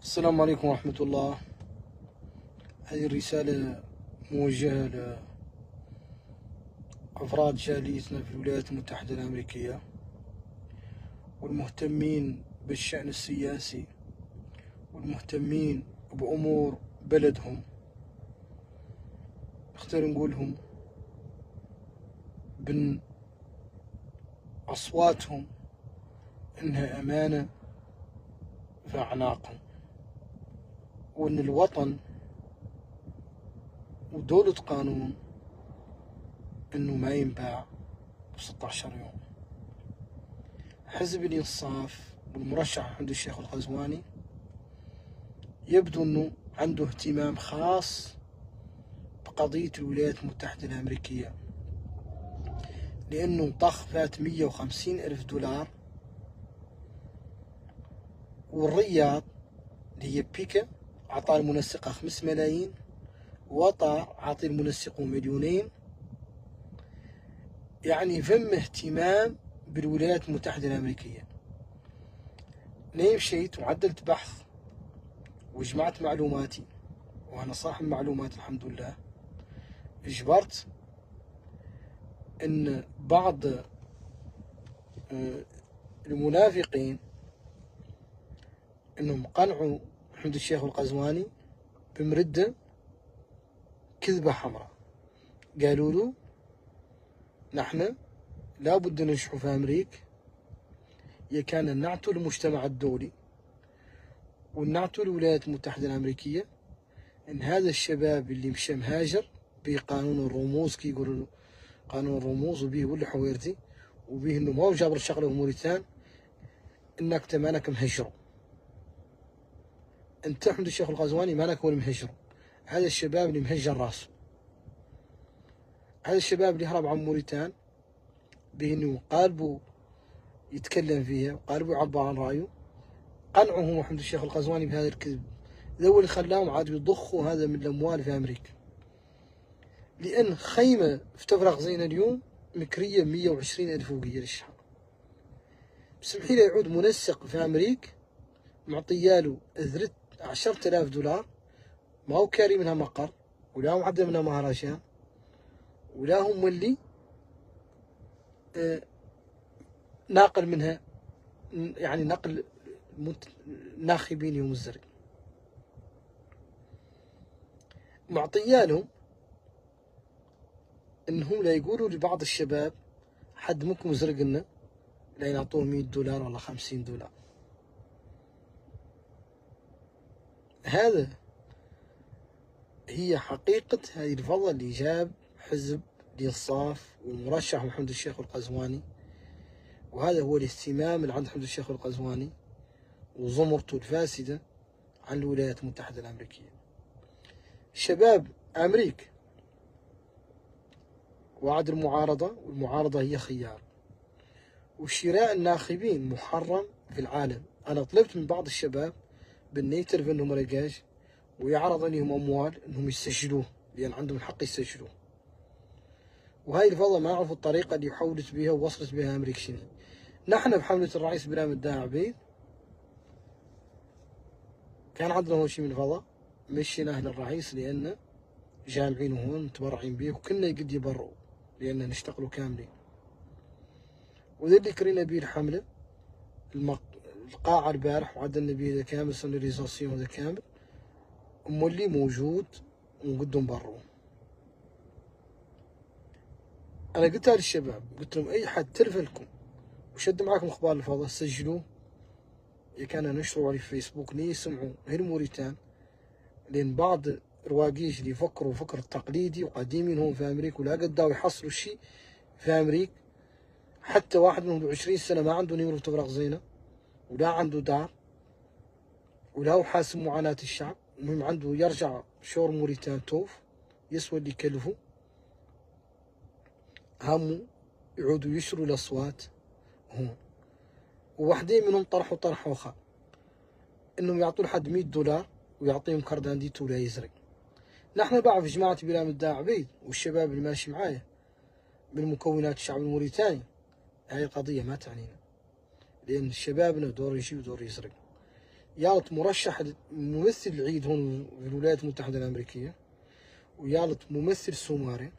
السلام عليكم ورحمة الله. هذه الرسالة موجهة لأفراد جاليتنا في الولايات المتحدة الأمريكية والمهتمين بالشأن السياسي والمهتمين بأمور بلدهم. نختار نقولهم بأن أصواتهم إنها أمانة في أعناقهم، وأن الوطن ودولة قانون إنه ما ينباع ب16 يوم. حزب الإنصاف والمرشح محمد الشيخ القزواني يبدو إنه عنده اهتمام خاص بقضية الولايات المتحدة الأمريكية، لأنه طخ فات 150,000 دولار، والرياض اللي هي بيكا أعطى المنسقة 5 ملايين، وطار أعطي المنسق 2,000,000. يعني فم اهتمام بالولايات المتحدة الأمريكية. ليه مشيت وعدلت بحث وجمعت معلوماتي، وأنا صاحب معلومات الحمد لله. اجبرت إن بعض المنافقين إنهم قنعوا محمد الشيخ القزواني بمردة كذبة حمراء. قالوا له نحن لا بد ننجح في أمريكا، كان نعتو المجتمع الدولي ونعتو الولايات المتحدة الأمريكية إن هذا الشباب اللي مشى مهاجر بقانون الرموز، كي يقولوا قانون الرموز، وبيه ولي حويرتي، وبيه إنه ما هو جابر شغله موريتان، إنك تمانك مهجره. أنت محمد الشيخ القزواني مالك هو المهجر. هذا الشباب اللي مهجر راسه، هذا الشباب اللي هرب عن موريتان به إنه قالبوا يتكلم فيها وقالبوا يعبر عن رأيه، قنعوا هو محمد الشيخ القزواني بهذا الكذب. ذا هو اللي خلاهم عاد يضخوا هذا من الأموال في أمريكا. لأن خيمة في تفرغ زينا اليوم مكرية 120,000 وقية للشهر. بسمحي له يعود منسق في أمريكا معطياله أذرت 10,000 دولار، ما هو كاري منها مقر، ولا هو معدل منها مهرجان، ولا هو مولي ناقل منها، يعني نقل ناخبين يوم الزرق. معطيالهم انهم لا يقولوا لبعض الشباب حد منكم زرق لنا، لا ينعطوه 100 دولار ولا 50 دولار. هذا هي حقيقة هذه الفضة اللي جاب حزب الإنصاف والمرشح محمد الشيخ القزواني. وهذا هو الاهتمام اللي عند محمد الشيخ القزواني وزمرته الفاسدة عن الولايات المتحدة الأمريكية. شباب أمريكا وعد المعارضة، والمعارضة هي خيار، وشراء الناخبين محرم في العالم. أنا طلبت من بعض الشباب بأن يترف أنهم رقاج ويعرض عليهم أموال أنهم يسجلوه، لأن عندهم الحق يسجلوه. وهاي الفضة ما أعرف الطريقة اللي حولت بها ووصلت بها أمريكا شنو. نحن بحملة الرئيس بلام الداع عبيد كان عندنا هو شيء من الفضة، مشيناه للرئيس لأن جامعين هون متبرعين به، وكنا قد يبرعوا لأن نشتغلوا كاملين. وذا اللي كرينا به الحملة القاعة البارح، وعدلنا به ذا كامل سونيريزاسيون ذا كامل، مولي موجود ونقدم بروا. أنا قلت للشباب، قلت لهم أي حد تلف لكم وشد معاكم أخبار الفضاء سجلوه، كان نشروا عليه في فيسبوك ليه يسمعوا هي موريتان. لأن بعض رواقيش اللي يفكروا فكر تقليدي وقديمين هون في أمريكا ولا قدروا يحصلوا شيء في أمريكا. حتى واحد منهم 20 سنة ما عنده نمرة تفرغ زينة، ولا عنده دار، ولا هو حاسب معاناة الشعب. المهم عنده يرجع شور موريتان توف يسوى اللي يكلفه، همه يعودوا يشروا الأصوات هون. وواحدين منهم طرحوا طرح أخر، إنهم يعطوا لحد 100 دولار ويعطيهم كردانديت ولا يزرق. نحن بعرف جماعة بلام الداع عبيد والشباب اللي ماشي معايا من مكونات الشعب الموريتاني، هاي القضية ما تعنينا، لأن شبابنا دور يجي ودور يزرق. يالت مرشح ممثل العيد هون في الولايات المتحدة الأمريكية، ويالت ممثل سوماري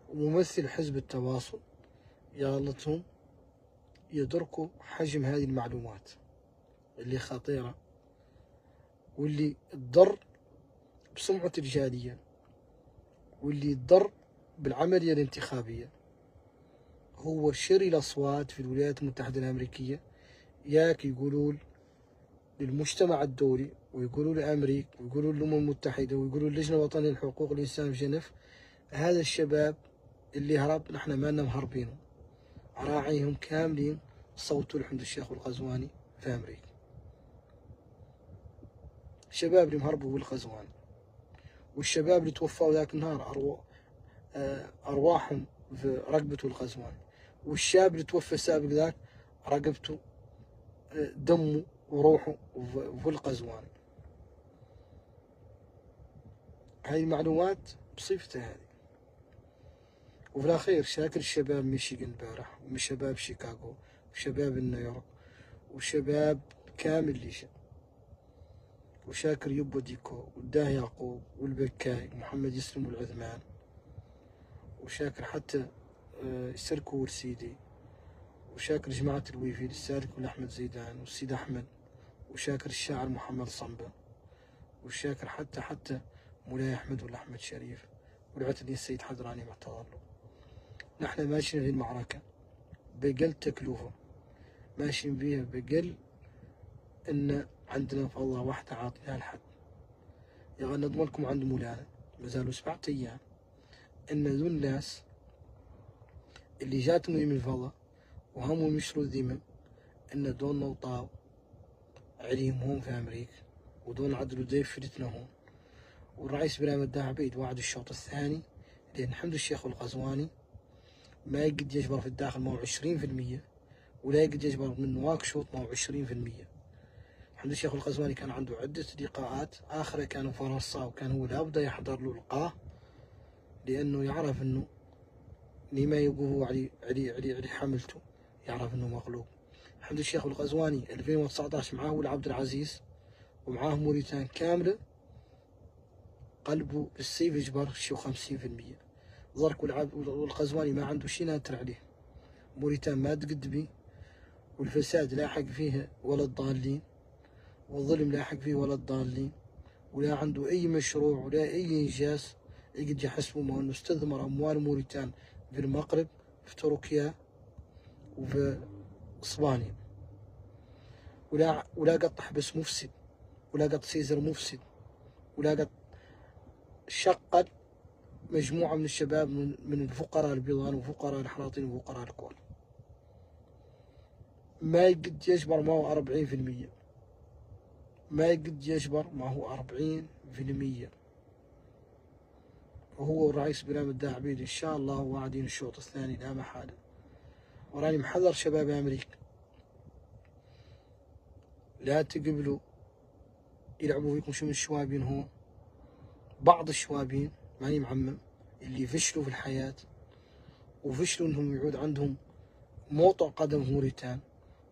وممثل حزب التواصل، يالتهم يدركوا حجم هذه المعلومات اللي خطيرة واللي تضر بسمعة الجالية واللي تضر بالعملية الانتخابية. هو شري الأصوات في الولايات المتحدة الأمريكية، ياك يقولوا للمجتمع الدولي ويقولوا لأمريكا ويقولوا للأمم المتحدة ويقولوا للجنة الوطنية لحقوق الإنسان في جنيف، هذا الشباب اللي هرب نحن ما لنا مهربينهم، راعيهم كاملين صوتوا لحمد الشيخ والقزواني في أمريكا. الشباب اللي مهربوا بالقزواني والشباب اللي توفوا ذاك النهار أرواحهم في رقبته القزواني، والشاب اللي توفى سابق ذاك رقبته دمه وروحه في القزواني. هاي معلومات بصفتها هذه. وفي الأخير شاكر الشباب ميشيغان البارح وشباب شيكاغو وشباب نيويورك وشباب كامل ليشا، وشاكر يبو ديكو والداه يعقوب والبكاي ومحمد يسلم والعثمان، وشاكر حتى سركو والسيدي، وشاكر جماعة الويفي السالك والأحمد زيدان والسيد أحمد، وشاكر الشاعر محمد صنبة، وشاكر حتى مولاي أحمد والأحمد شريف والعتدي السيد حضراني معتضر. نحن ماشيين في المعركة بقل تكلفة، ماشيين فيها بقل إن عندنا فضة واحدة عاطيها الحد. يعني نضمن لكم عند مولانا مازالوا 7 أيام إن ذو الناس اللي جاتهم من الفضة وهم يشروا الذمم إن دون نوطاو عليهم هون في أمريكا ودون عدلوا ضيف فلتنا هون. والرئيس بلا مداح عبيد وعد الشوط الثاني، لأن حمد الشيخ والقزواني ما يقد يجبر في الداخل معه 20%، ولا يقد يجبر من نواكشوط معه 20%. حمد الشيخ والقزواني كان عنده عدة لقاءات، آخره كان في فرنسا، وكان هو لابد يحضر له لقاء لأنه يعرف أنه لما يقوه علي حملته، يعرف أنه مغلوب. حمد الشيخ والقزواني 2019 معاه والعبد العزيز ومعاه موريتان كاملة، قلبه بالسيف يجبر شي 50%. ضرك والقزواني ما عنده شي ناتر عليه، موريتان ما تقد بيه، والفساد لاحق فيها ولا الضالين، والظلم لاحق فيه ولا الضالين، ولا عنده أي مشروع ولا أي إنجاز يقد يحسبه ما أنه استثمر أموال موريتان في المغرب في تركيا وفي إسبانيا، ولا قد حبس مفسد، ولا قد سيزر مفسد، ولا قد شقد مجموعة من الشباب من الفقراء البيضان وفقراء الحلاطين وفقراء الكول. ما يقد يجبر معه 40%، ما يقد يجبر معه 40%. وهو الرئيس بلا مداح عبيد إن شاء الله واعدين الشوط الثاني لا محالة. وراني محذر شباب أمريكا لا تقبلوا يلعبوا فيكم شو من الشوابين هون، بعض الشوابين ماني معمم اللي فشلوا في الحياة وفشلوا انهم يعود عندهم موضع قدم موريتان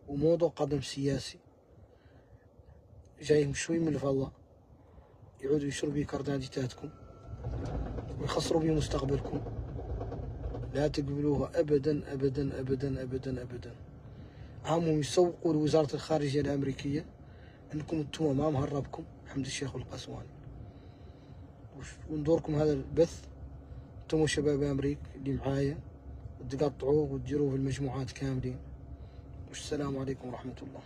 وموضع قدم سياسي، جايهم شوي من الفضة يعودوا يشربوا بيه كرداديتاتكم ويخسروا بيه مستقبلكم. لا تقبلوها ابدا ابدا ابدا ابدا ابدا. همهم يسوقوا لوزارة الخارجية الامريكية انكم انتم ما مهربكم حمد الشيخ والقزواني. وندوركم هذا البث انتم شباب امريكا اللي معايا تقطعوه وتجروه في المجموعات كاملين. والسلام عليكم ورحمة الله.